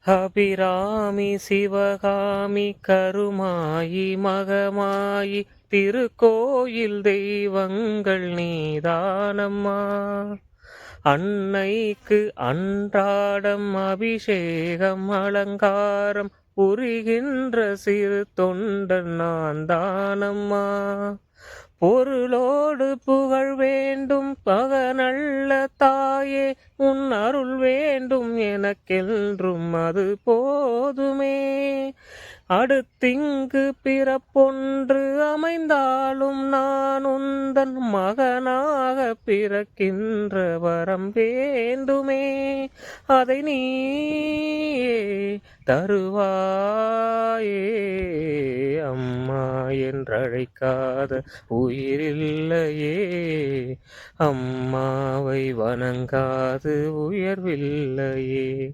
அபிராமி சிவகாமி கருமாயி மகமாயி திருக்கோயில் தெய்வங்கள் நீதானம்மா. அன்னைக்கு அன்றாடம் அபிஷேகம் அலங்காரம் புரிகின்ற சிறு தொண்டன் நான் தானம்மா. பொருளோடு புகழ் வேண்டும் பகநல்ல தாயே, உன் அருள் வேண்டும் எனக்கென்றும் அது போதுமே. அடுத்திங்கு பிறப்பொன்று அமைந்தாலும் நான் உந்தன் மகனாக பிறக்கின்ற வரம் வேண்டுமே. அதை நீயே தருவாயே. அம்மா என்றழைக்காத உயிரில்லையே, அம்மாவை வணங்காது உயர்வில்லையே.